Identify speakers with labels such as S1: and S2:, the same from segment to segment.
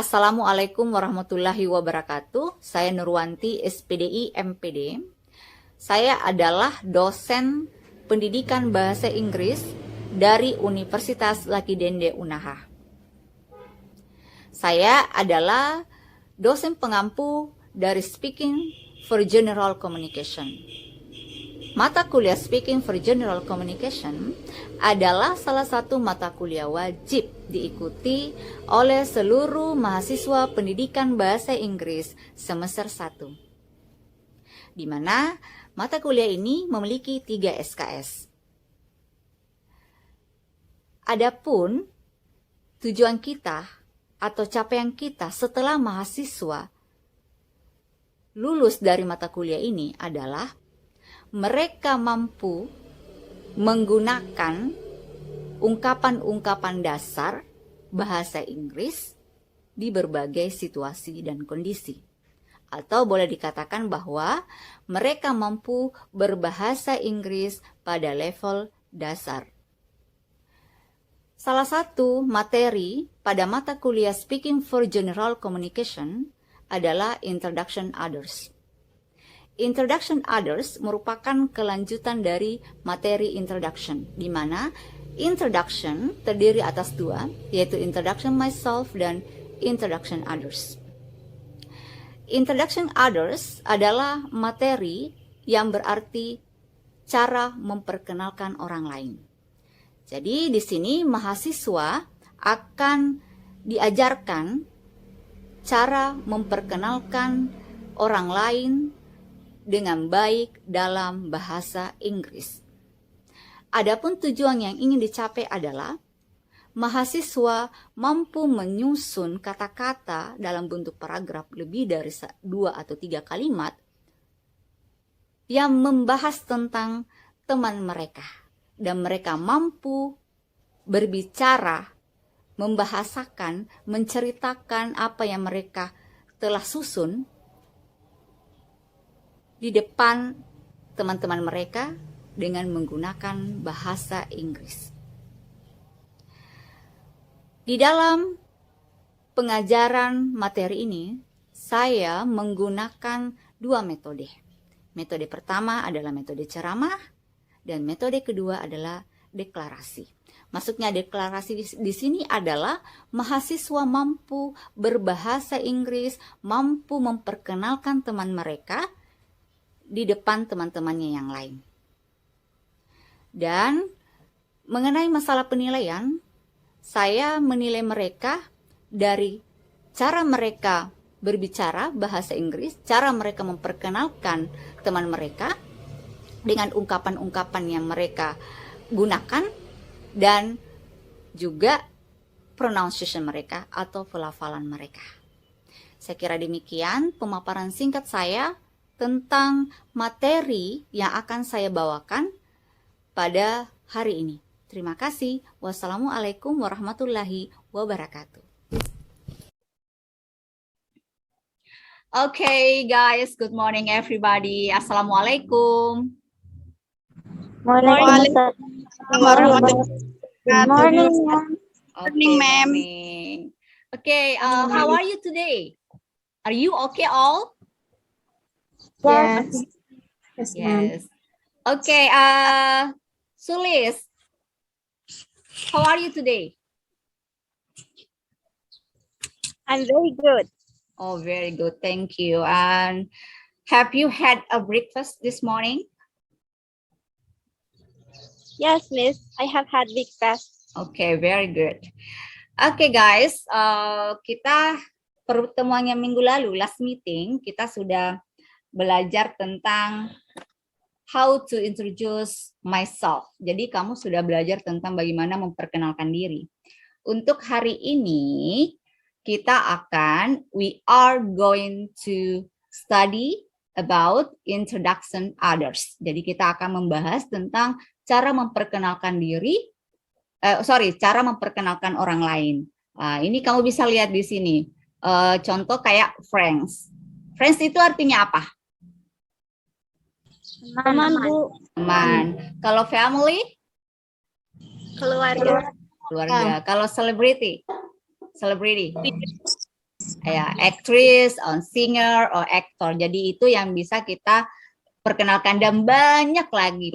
S1: Assalamualaikum warahmatullahi wabarakatuh. Saya Nurwanti, SPDI MPD. Saya adalah dosen pendidikan bahasa Inggris dari Universitas Lakidende Unaha. Saya adalah dosen pengampu dari Speaking for General Communication. Mata kuliah Speaking for General Communication adalah salah satu mata kuliah wajib diikuti oleh seluruh mahasiswa pendidikan bahasa Inggris semester 1. Di mana mata kuliah ini memiliki 3 SKS. Adapun tujuan kita atau capaian kita setelah mahasiswa lulus dari mata kuliah ini adalah mereka mampu menggunakan ungkapan-ungkapan dasar bahasa Inggris di berbagai situasi dan kondisi. Atau boleh dikatakan bahwa mereka mampu berbahasa Inggris pada level dasar. Salah satu materi pada mata kuliah Speaking for General Communication adalah Introduction Others. Introduction Others merupakan kelanjutan dari materi Introduction, di mana Introduction terdiri atas 2, yaitu Introduction Myself dan Introduction Others. Introduction Others adalah materi yang berarti cara memperkenalkan orang lain. Jadi di sini mahasiswa akan diajarkan cara memperkenalkan orang lain dengan baik dalam bahasa Inggris. Adapun tujuan yang ingin dicapai adalah mahasiswa mampu menyusun kata-kata dalam bentuk paragraf lebih dari 2 atau 3 kalimat yang membahas tentang teman mereka, dan mereka mampu berbicara, membahasakan, menceritakan apa yang mereka telah susun di depan teman-teman mereka dengan menggunakan bahasa Inggris. Di dalam pengajaran materi ini, saya menggunakan 2 metode. Metode pertama adalah metode ceramah, dan metode kedua adalah deklarasi. Maksudnya deklarasi di sini adalah mahasiswa mampu berbahasa Inggris, mampu memperkenalkan teman mereka di depan teman-temannya yang lain. Dan mengenai masalah penilaian, saya menilai mereka dari cara mereka berbicara bahasa Inggris, cara mereka memperkenalkan teman mereka dengan ungkapan-ungkapan yang mereka gunakan, dan juga pronunciation mereka atau pelafalan mereka. Saya kira demikian pemaparan singkat saya tentang materi yang akan saya bawakan pada hari ini. Terima kasih. Wassalamualaikum warahmatullahi wabarakatuh. Okay, guys. Good morning, everybody. Assalamualaikum.
S2: Morning,
S3: Good morning, ma'am.
S1: Okay, ma'am. Okay, how are you today? Are you okay all?
S3: Yes.
S1: Yes. Okay, Sulis, how are you today?
S3: I'm very good.
S1: Oh, very good. Thank you. And have you had a breakfast this morning?
S3: Yes, Miss. I have had breakfast.
S1: Okay, very good. Okay, guys. Kita pertemuannya minggu lalu, last meeting, kita sudah belajar tentang how to introduce myself. Jadi kamu sudah belajar tentang bagaimana memperkenalkan diri. Untuk hari ini we are going to study about introduction others. Jadi kita akan membahas tentang cara memperkenalkan diri, cara memperkenalkan orang lain. Ini kamu bisa lihat di sini. Contoh kayak friends. Friends itu artinya apa?
S3: Teman, Bu.
S1: Teman. Kalau family?
S3: Keluarga.
S1: Keluarga. Kalau celebrity? ya, actress, singer, or actor. Jadi itu yang bisa kita perkenalkan dan banyak lagi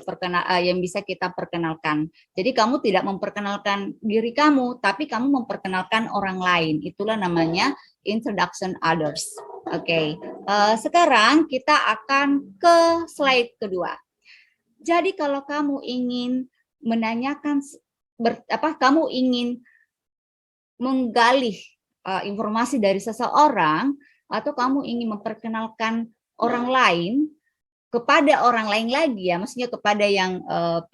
S1: yang bisa kita perkenalkan. Jadi kamu tidak memperkenalkan diri kamu, tapi kamu memperkenalkan orang lain. Itulah namanya introduction others. Oke, sekarang kita akan ke slide kedua. Jadi kalau kamu ingin menanyakan kamu ingin menggali informasi dari seseorang atau kamu ingin memperkenalkan orang lain kepada orang lain lagi ya, maksudnya kepada yang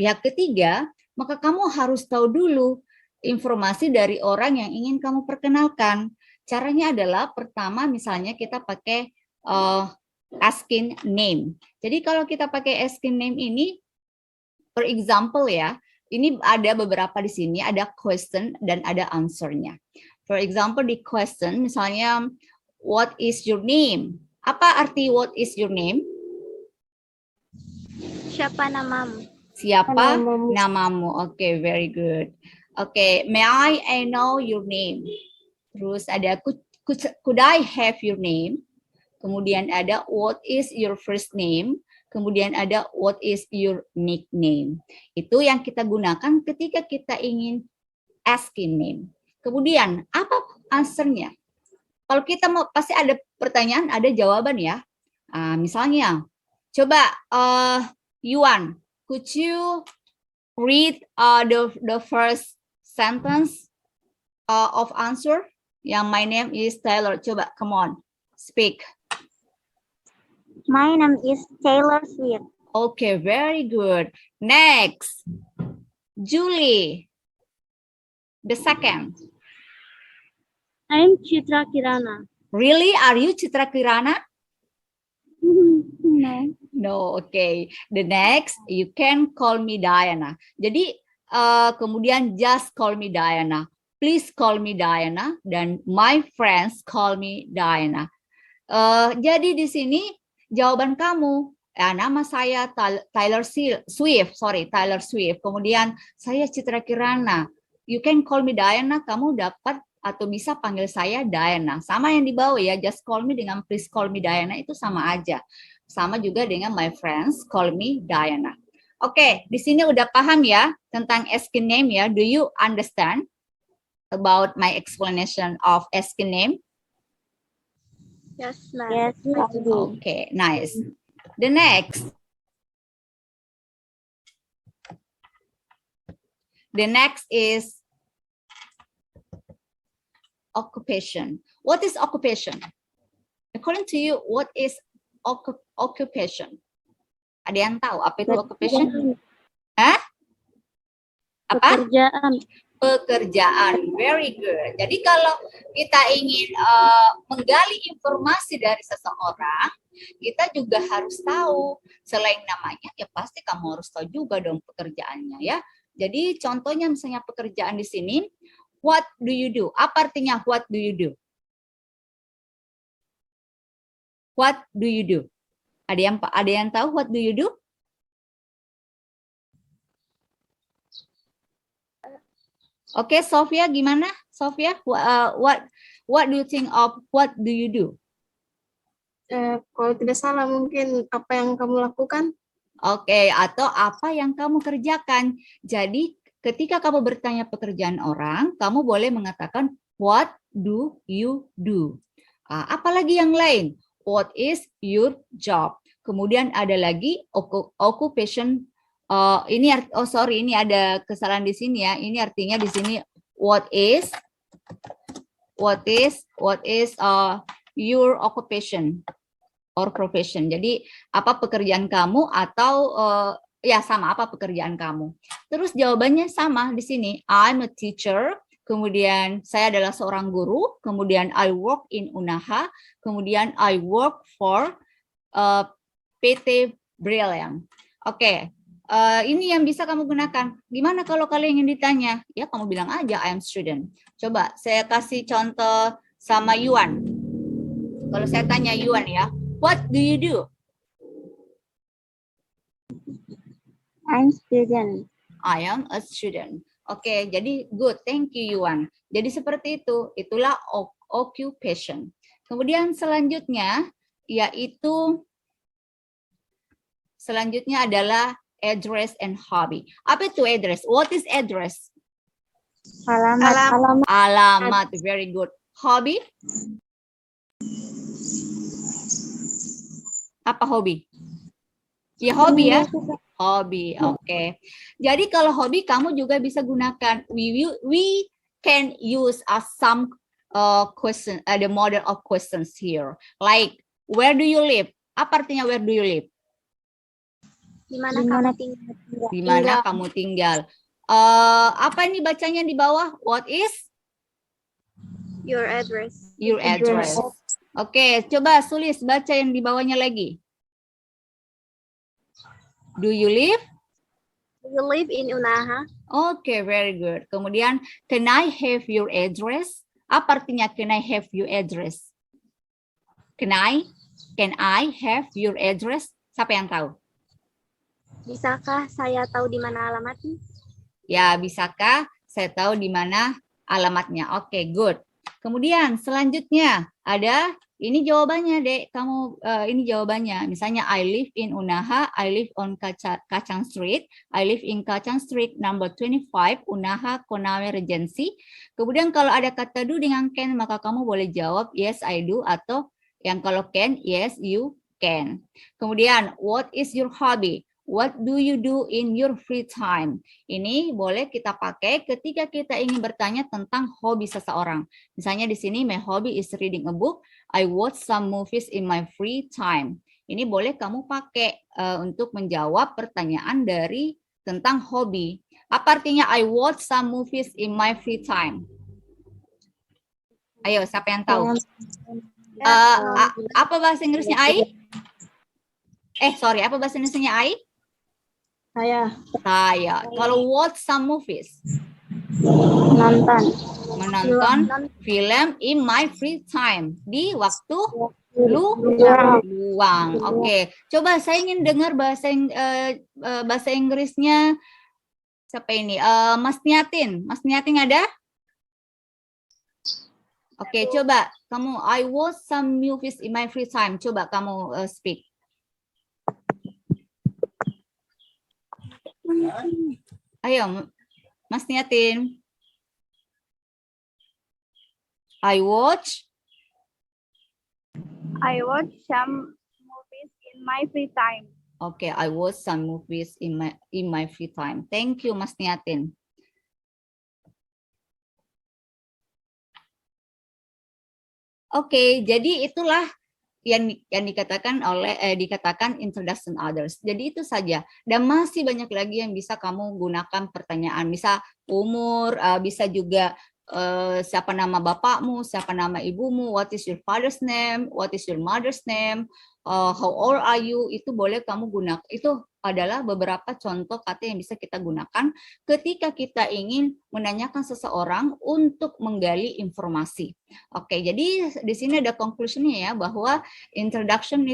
S1: pihak ketiga, maka kamu harus tahu dulu informasi dari orang yang ingin kamu perkenalkan. Caranya adalah pertama misalnya kita pakai asking name. Jadi kalau kita pakai asking name ini, for example ya, ini ada beberapa di sini, ada question dan ada answer-nya. For example di question misalnya, what is your name? Apa arti what is your name?
S3: Siapa namamu?
S1: Siapa namamu? Oke, very good. Oke, may I know your name? Terus ada could I have your name? Kemudian ada what is your first name? Kemudian ada what is your nickname? Itu yang kita gunakan ketika kita ingin asking name. Kemudian apa answernya? Kalau kita mau pasti ada pertanyaan, ada jawaban ya. Misalnya, coba Yuan, could you read the first sentence of answer? Yang my name is Taylor. Coba, come on, speak.
S3: My name is Taylor Swift.
S1: Okay, very good. Next, Julie. The second.
S3: I'm Chitra Kirana.
S1: Really? Are you Citra Kirana?
S3: No.
S1: No, okay. The next, you can call me Diana. Jadi kemudian just call me Diana. Please call me Diana. Dan my friends call me Diana. Jadi di sini jawaban kamu, nama saya Taylor Swift. Kemudian saya Citra Kirana. You can call me Diana. Kamu dapat atau bisa panggil saya Diana. Sama yang di bawah ya, just call me dengan please call me Diana itu sama aja. Sama juga dengan my friends call me Diana. Oke, di sini udah paham ya tentang asking name ya. Do you understand about my explanation of asking name?
S3: Yes, ma'am. Yes, ma'am.
S1: Okay, nice. The next is occupation. What is occupation? According to you, what is occupation? Ada yang tahu apa itu occupation? Hah? Apa? Pekerjaan. Very good. Jadi kalau kita ingin menggali informasi dari seseorang, kita juga harus tahu selain namanya, ya pasti kamu harus tahu juga dong pekerjaannya ya. Jadi contohnya misalnya pekerjaan di sini, what do you do? Apa artinya what do you do? What do you do? Ada yang tahu what do you do? Oke, Sofia gimana? Sofia, what do you think of what do you do?
S2: Kalau tidak salah mungkin apa yang kamu lakukan.
S1: Oke, atau apa yang kamu kerjakan. Jadi ketika kamu bertanya pekerjaan orang, kamu boleh mengatakan what do you do? Apalagi yang lain? What is your job? Kemudian ada lagi occupation. Ini ada kesalahan di sini ya. Ini artinya di sini what is your occupation or profession. Jadi apa pekerjaan kamu atau ya sama apa pekerjaan kamu. Terus jawabannya sama di sini. I'm a teacher. Kemudian saya adalah seorang guru, kemudian I work in Unaha, kemudian I work for PT Brilliant. Oke, ini yang bisa kamu gunakan. Gimana kalau kalian ingin ditanya? Ya kamu bilang aja I am student. Coba saya kasih contoh sama Yuan. Kalau saya tanya Yuan ya, what do you do?
S3: I'm student.
S1: I am a student. Oke, jadi good. Thank you, Yuan. Jadi seperti itu. Itulah occupation. Kemudian selanjutnya adalah address and hobby. Apa itu address? What is address?
S3: Alamat.
S1: Alamat, very good. Hobby? Apa hobi? Ya hobi ya. Hobi, oke. Jadi kalau hobi kamu juga bisa gunakan. We can use some question, the model of questions here. Like, where do you live? Apa artinya where do you live?
S3: Di mana kamu tinggal?
S1: Di mana kamu tinggal? Apa ini bacanya di bawah? What is
S2: Your address.
S1: your address? Oke, coba Sulis baca yang di bawahnya lagi. Do you live?
S2: You live in Unaha.
S1: Oke, very good. Kemudian, can I have your address? Apa artinya can I have your address? Can I have your address? Siapa yang tahu?
S2: Bisakah saya tahu di mana alamatnya?
S1: Ya, bisakah saya tahu di mana alamatnya? Oke, good. Kemudian selanjutnya ada ini jawabannya, Dek. Kamu ini jawabannya. Misalnya I live in Unaha, I live on Kacang Street, I live in Kacang Street number 25, Unaha, Konawe Regency. Kemudian kalau ada kata do dengan can, maka kamu boleh jawab yes I do, atau yang kalau can, yes you can. Kemudian what is your hobby? What do you do in your free time? Ini boleh kita pakai ketika kita ingin bertanya tentang hobi seseorang. Misalnya di sini, my hobby is reading a book. I watch some movies in my free time. Ini boleh kamu pakai untuk menjawab pertanyaan dari tentang hobi. Apa artinya I watch some movies in my free time? Ayo, siapa yang tahu? Apa bahasa Inggrisnya Ai? Apa bahasa Indonesia Ai?
S2: Saya.
S1: Kalau watch some movies? Menonton film in my free time. Di waktu luang. Oke. Coba saya ingin dengar bahasa Inggrisnya. Siapa ini? Mas Niatin. Mas Niatin ada? Oke, coba kamu I watch some movies in my free time. Coba kamu speak. Ayo, Mas Niatin. I watch
S3: some movies in my free time.
S1: Oke, I watch some movies in my free time. Thank you, Mas Niatin. Oke, jadi itulah yang dikatakan introduction others. Jadi itu saja, dan masih banyak lagi yang bisa kamu gunakan pertanyaan. Bisa umur, bisa juga siapa nama bapakmu, siapa nama ibumu, what is your father's name, what is your mother's name, how old are you, itu boleh kamu gunakan. Itu adalah beberapa contoh kata yang bisa kita gunakan ketika kita ingin menanyakan seseorang untuk menggali informasi. Oke, jadi di sini ada conclusion-nya ya, bahwa introduction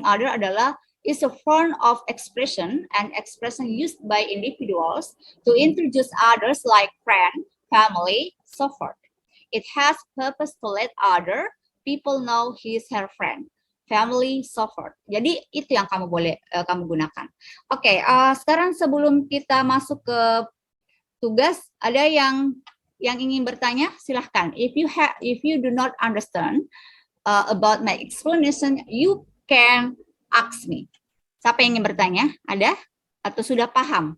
S1: other adalah is a form of expression and expression used by individuals to introduce others like friend, family, so forth. It has purpose to let other people know he is her friend, family, so forth. Jadi itu yang kamu boleh kamu gunakan. Oke, sekarang sebelum kita masuk ke tugas, ada yang ingin bertanya? Silahkan. If you do not understand about my explanation, you can ask me. Siapa yang ingin bertanya? Ada? Atau sudah paham?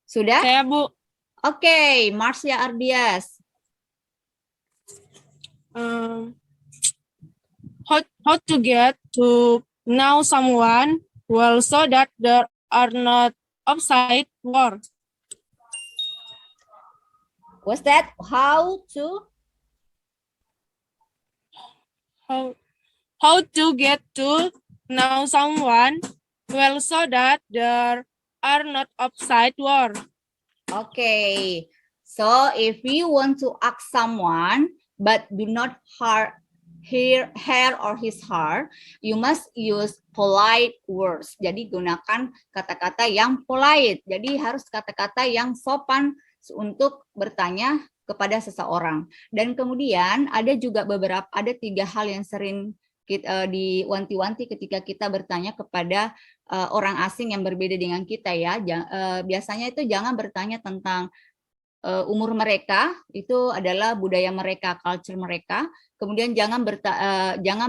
S1: Sudah?
S4: Saya, Bu.
S1: Oke, Marsha Ardias.
S4: How to get to know someone well so that they are not outside world.
S1: What's that? How
S4: to get to know someone well so that they are not outside world.
S1: Okay. So if you want to ask someone but do not hear her or his her, you must use polite words. Jadi gunakan kata-kata yang polite. Jadi harus kata-kata yang sopan untuk bertanya kepada seseorang. Dan kemudian ada juga ada 3 hal yang sering diwanti-wanti ketika kita bertanya kepada orang asing yang berbeda dengan kita ya. Biasanya itu jangan bertanya tentang umur mereka, itu adalah budaya mereka, culture mereka. Kemudian jangan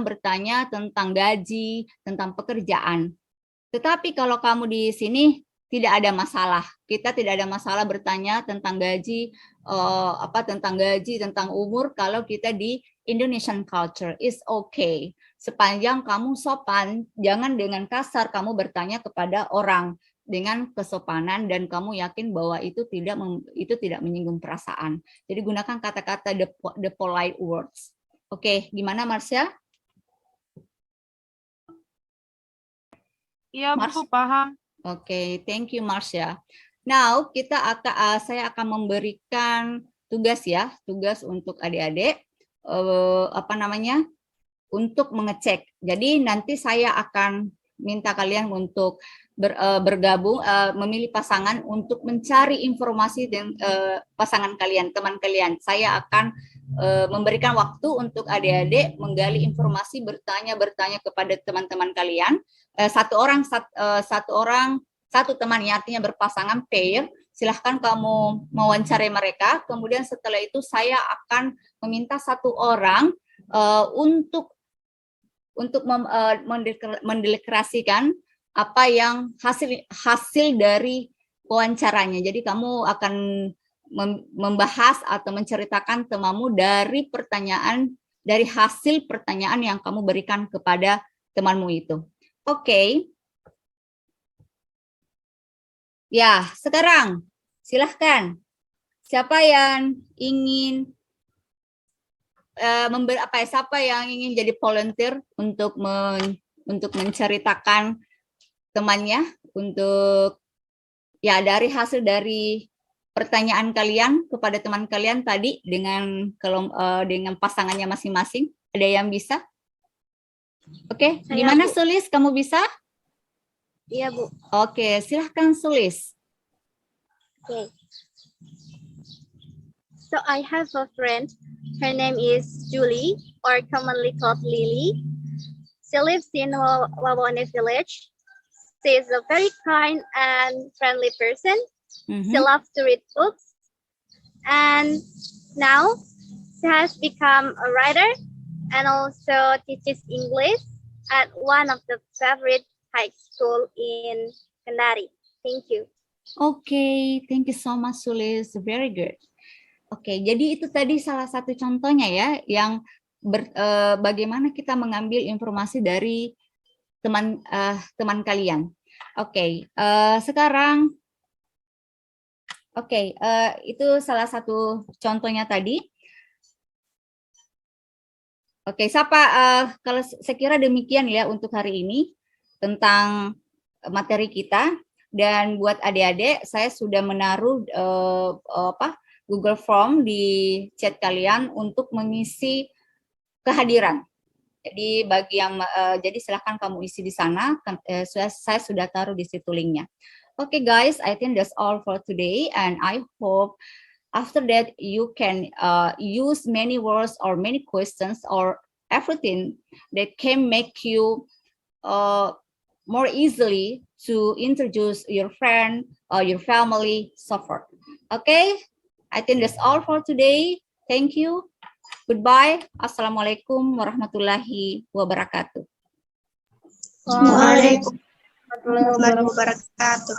S1: bertanya tentang gaji, tentang pekerjaan. Tetapi kalau kamu di sini tidak ada masalah. Kita tidak ada masalah bertanya tentang gaji, tentang umur kalau kita di Indonesian culture is okay. Sepanjang kamu sopan, jangan dengan kasar kamu bertanya kepada orang, dengan kesopanan dan kamu yakin bahwa itu tidak menyinggung perasaan. Jadi gunakan kata-kata the polite words. Oke, gimana Marsha?
S4: Iya, Bu, paham.
S1: Oke, thank you Marsha. Now saya akan memberikan tugas untuk adik-adik untuk mengecek. Jadi nanti saya akan minta kalian untuk bergabung, memilih pasangan untuk mencari informasi dan pasangan kalian, teman kalian. Saya akan memberikan waktu untuk adik-adik menggali informasi, bertanya kepada teman-teman kalian. Satu teman, ya, artinya berpasangan pair. Silahkan kamu mewawancarai mereka. Kemudian setelah itu saya akan meminta 1 orang untuk mendeklarasikan apa yang hasil dari wawancaranya. Jadi kamu akan membahas atau menceritakan temamu dari hasil pertanyaan yang kamu berikan kepada temanmu itu. Oke. Ya, sekarang silahkan. Siapa yang ingin siapa yang ingin jadi volunteer untuk menceritakan temannya, untuk dari hasil dari pertanyaan kalian kepada teman kalian tadi dengan pasangannya masing-masing. Ada yang bisa? Oke, gimana Sulis? Kamu bisa?
S2: Iya, Bu.
S1: Oke, silahkan Sulis.
S3: Okay. So I have a friend. Her name is Julie, or commonly called Lily. She lives in Wawone village. She is a very kind and friendly person. She loves to read books. And now she has become a writer and also teaches English at one of the favorite high school in Kendari. Thank you.
S1: Okay, thank you so much, Sulis. Very good. Oke, jadi itu tadi salah satu contohnya ya, yang bagaimana kita mengambil informasi dari teman kalian. Oke, sekarang, itu salah satu contohnya tadi. Oke, kalau saya kira demikian ya untuk hari ini tentang materi kita. Dan buat adik-adik, saya sudah menaruh Google Form di chat kalian untuk mengisi kehadiran. Jadi jadi silahkan kamu isi di sana. Saya sudah taruh di situ linknya. Okay, guys, I think that's all for today, and I hope after that you can use many words or many questions or everything that can make you more easily to introduce your friend or your family, so forth. Okay, I think that's all for today. Thank you. Goodbye. Assalamualaikum warahmatullahi wabarakatuh.
S2: Waalaikumsalam warahmatullahi wabarakatuh.